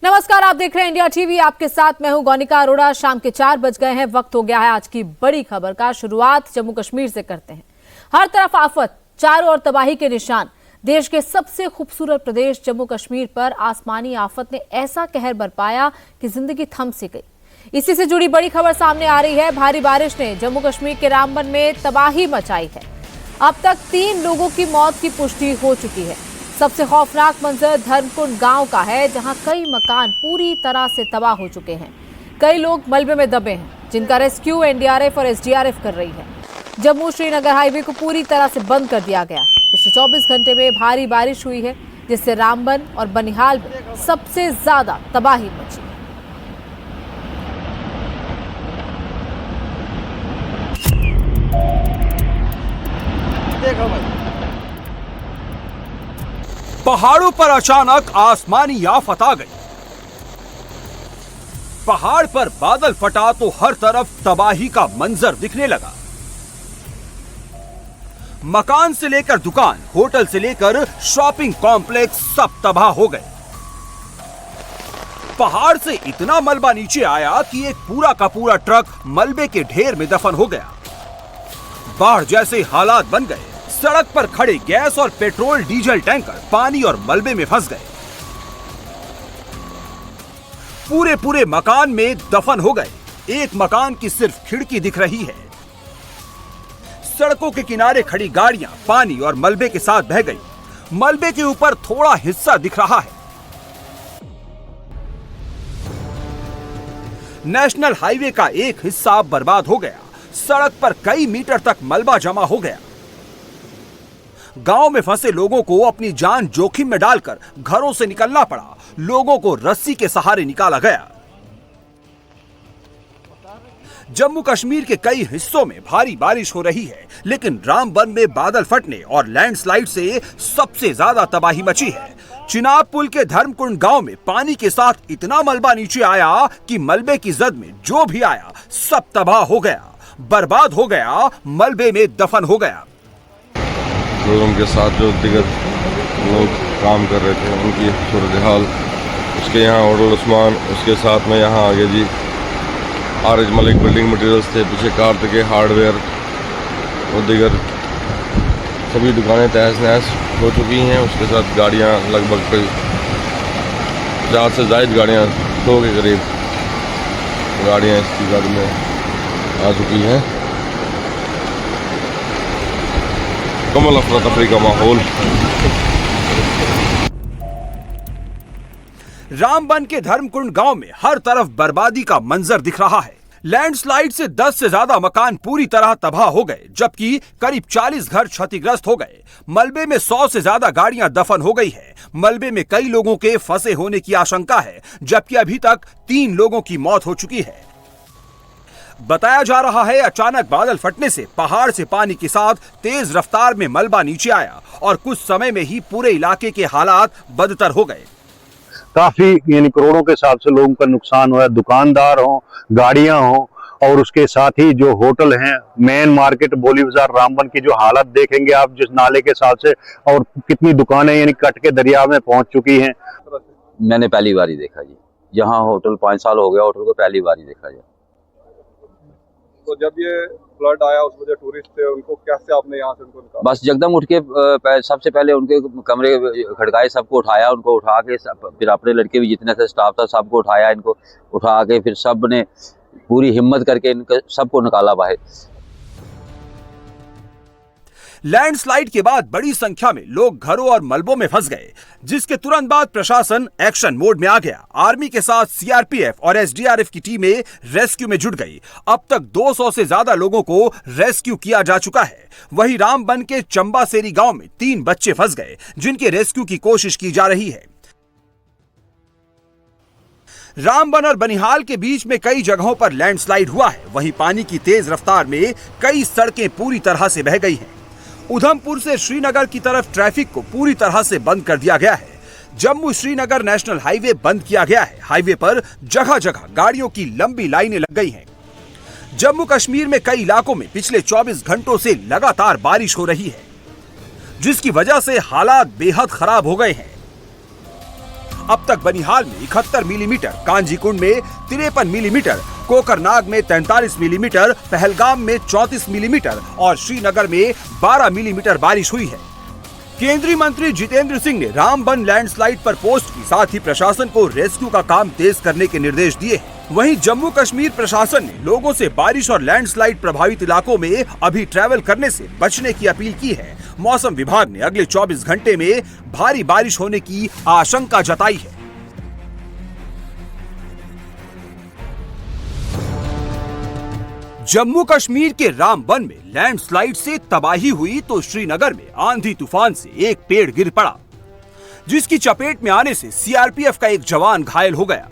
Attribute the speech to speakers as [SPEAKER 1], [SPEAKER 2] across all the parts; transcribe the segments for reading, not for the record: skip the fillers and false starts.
[SPEAKER 1] नमस्कार, आप देख रहे हैं इंडिया टीवी। आपके साथ मैं हूं गौनिका अरोड़ा। शाम के 4 बज गए हैं, वक्त हो गया है आज की बड़ी खबर का। शुरुआत जम्मू कश्मीर से करते हैं। हर तरफ आफत, चारों ओर तबाही के निशान। देश के सबसे खूबसूरत प्रदेश जम्मू कश्मीर पर आसमानी आफत ने ऐसा कहर बरपाया कि जिंदगी थम सी गई। इसी से जुड़ी बड़ी खबर सामने आ रही है। भारी बारिश ने जम्मू कश्मीर के रामबन में तबाही मचाई है। अब तक 3 लोगों की मौत की पुष्टि हो चुकी है। सबसे खौफनाक मंजर धर्मकुंड गांव का है, जहां कई मकान पूरी तरह से तबाह हो चुके हैं। कई लोग मलबे में दबे हैं, जिनका रेस्क्यू एनडीआरएफ और एसडीआरएफ कर रही है। जम्मू श्रीनगर हाईवे को पूरी तरह से बंद कर दिया गया। पिछले 24 घंटे में भारी बारिश हुई है, जिससे रामबन और बनिहाल में सबसे ज्यादा तबाही मची।
[SPEAKER 2] पहाड़ों पर अचानक आसमानी आफत आ गई। पहाड़ पर बादल फटा तो हर तरफ तबाही का मंजर दिखने लगा। मकान से लेकर दुकान, होटल से लेकर शॉपिंग कॉम्प्लेक्स सब तबाह हो गए। पहाड़ से इतना मलबा नीचे आया कि एक पूरा का पूरा ट्रक मलबे के ढेर में दफन हो गया। बाढ़ जैसे हालात बन गए। सड़क पर खड़े गैस और पेट्रोल डीजल टैंकर पानी और मलबे में फंस गए। पूरे पूरे मकान में दफन हो गए। एक मकान की सिर्फ खिड़की दिख रही है। सड़कों के किनारे खड़ी गाड़ियां पानी और मलबे के साथ बह गई। मलबे के ऊपर थोड़ा हिस्सा दिख रहा है। नेशनल हाईवे का एक हिस्सा बर्बाद हो गया। सड़क पर कई मीटर तक मलबा जमा हो गया। गांव में फंसे लोगों को अपनी जान जोखिम में डालकर घरों से निकलना पड़ा। लोगों को रस्सी के सहारे निकाला गया। जम्मू कश्मीर के कई हिस्सों में भारी बारिश हो रही है, लेकिन रामबन में बादल फटने और लैंडस्लाइड से सबसे ज्यादा तबाही मची है। चिनाब पुल के धर्मकुंड गांव में पानी के साथ इतना मलबा नीचे आया कि मलबे की जद में जो भी आया सब तबाह हो गया, बर्बाद हो गया, मलबे में दफन हो गया।
[SPEAKER 3] लोगों के साथ जो दिगर लोग काम कर रहे थे उनकी सूरत हाल, उसके यहाँ होटल उस्मान, उसके साथ में यहाँ आगे जी आरएच मलिक बिल्डिंग मटेरियल्स थे, पीछे कार्तिकेय हार्डवेयर और दिगर सभी दुकानें तहस नहस हो चुकी हैं। उसके साथ गाड़ियाँ लगभग 50 से ज़ायद गाड़ियाँ 100 के करीब गाड़ियाँ इसकी गाड़ी में आ चुकी हैं। कमल अफरा तफरी का माहौल।
[SPEAKER 2] रामबन के धर्मकुंड गांव में हर तरफ बर्बादी का मंजर दिख रहा है। लैंडस्लाइड से 10 से ज्यादा मकान पूरी तरह तबाह हो गए, जबकि करीब 40 घर क्षतिग्रस्त हो गए। मलबे में 100 से ज्यादा गाड़ियां दफन हो गई है। मलबे में कई लोगों के फंसे होने की आशंका है, जबकि अभी तक 3 लोगों की मौत हो चुकी है। बताया जा रहा है अचानक बादल फटने से पहाड़ से पानी के साथ तेज रफ्तार में मलबा नीचे आया और कुछ समय में ही पूरे इलाके के हालात बदतर हो गए।
[SPEAKER 4] काफी यानी करोड़ों के हिसाब से लोगों का नुकसान हुआ है। दुकानदार हो, गाड़ियां हो, और उसके साथ ही जो होटल हैं, मेन मार्केट बोली बाजार रामबन की जो हालत देखेंगे आप जिस नाले के साथ से, और कितनी दुकानें यानी कट के दरिया में पहुंच चुकी हैं।
[SPEAKER 5] मैंने पहली बार ही देखा जी। यहाँ होटल 5 साल हो गया, होटल को पहली बार ही देखा जी।
[SPEAKER 6] तो जब ये फ्लड आया उसमें जो टूरिस्ट थे उनको कैसे आपने यहाँ से उनको निकाला?
[SPEAKER 5] बस जगदम उठ के सबसे पहले उनके कमरे खड़काए, सबको उठाया, उनको उठा के फिर अपने लड़के भी जितने थे स्टाफ था सबको उठाया, इनको उठा के फिर सब ने पूरी हिम्मत करके इनको सबको निकाला बाहर।
[SPEAKER 2] लैंडस्लाइड के बाद बड़ी संख्या में लोग घरों और मलबों में फंस गए, जिसके तुरंत बाद प्रशासन एक्शन मोड में आ गया। आर्मी के साथ सीआरपीएफ और एसडीआरएफ की टीमें रेस्क्यू में जुट गई। अब तक 200 से ज्यादा लोगों को रेस्क्यू किया जा चुका है। वहीं रामबन के चंबासेरी गांव में 3 बच्चे फंस गए, जिनके रेस्क्यू की कोशिश की जा रही है। रामबन और बनिहाल के बीच में कई जगहों पर लैंडस्लाइड हुआ है। वहीं पानी की तेज रफ्तार में कई सड़कें पूरी तरह से बह गई हैं। उधमपुर से श्रीनगर की तरफ ट्रैफिक को पूरी तरह से बंद कर दिया गया है। जम्मू श्रीनगर नेशनल हाईवे बंद किया गया है। हाईवे पर जगह जगह गाड़ियों की लंबी लाइनें लग गई हैं। जम्मू कश्मीर में कई इलाकों में पिछले 24 घंटों से लगातार बारिश हो रही है, जिसकी वजह से हालात बेहद खराब हो गए हैं। अब तक बनिहाल में 71 मिलीमीटर, कांजीकुंड में 53 मिलीमीटर, कोकरनाग में 43 मिलीमीटर, पहलगाम में 34 मिलीमीटर और श्रीनगर में 12 मिलीमीटर बारिश हुई है। केंद्रीय मंत्री जितेंद्र सिंह ने रामबन लैंडस्लाइड पर पोस्ट की, साथ ही प्रशासन को रेस्क्यू का काम तेज करने के निर्देश दिए हैं। वहीं जम्मू कश्मीर प्रशासन ने लोगों से बारिश और लैंडस्लाइड प्रभावित इलाकों में अभी ट्रैवल करने से बचने की अपील की है। मौसम विभाग ने अगले 24 घंटे में भारी बारिश होने की आशंका जताई है। जम्मू कश्मीर के रामबन में लैंडस्लाइड से तबाही हुई तो श्रीनगर में आंधी तूफान से एक पेड़ गिर पड़ा, जिसकी चपेट में आने से सीआरपीएफ का एक जवान घायल हो गया।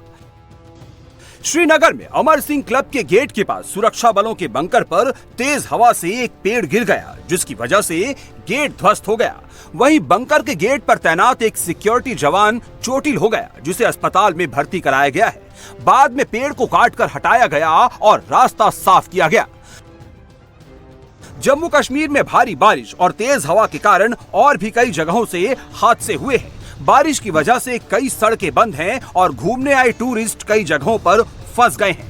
[SPEAKER 2] श्रीनगर में अमर सिंह क्लब के गेट के पास सुरक्षा बलों के बंकर पर तेज हवा से एक पेड़ गिर गया, जिसकी वजह से गेट ध्वस्त हो गया। वहीं बंकर के गेट पर तैनात एक सिक्योरिटी जवान चोटिल हो गया, जिसे अस्पताल में भर्ती कराया गया है। बाद में पेड़ को काटकर हटाया गया और रास्ता साफ किया गया। जम्मू कश्मीर में भारी बारिश और तेज हवा के कारण और भी कई जगहों से हादसे हुए हैं। बारिश की वजह से कई सड़कें बंद हैं और घूमने आए टूरिस्ट कई जगहों पर फंस गए हैं।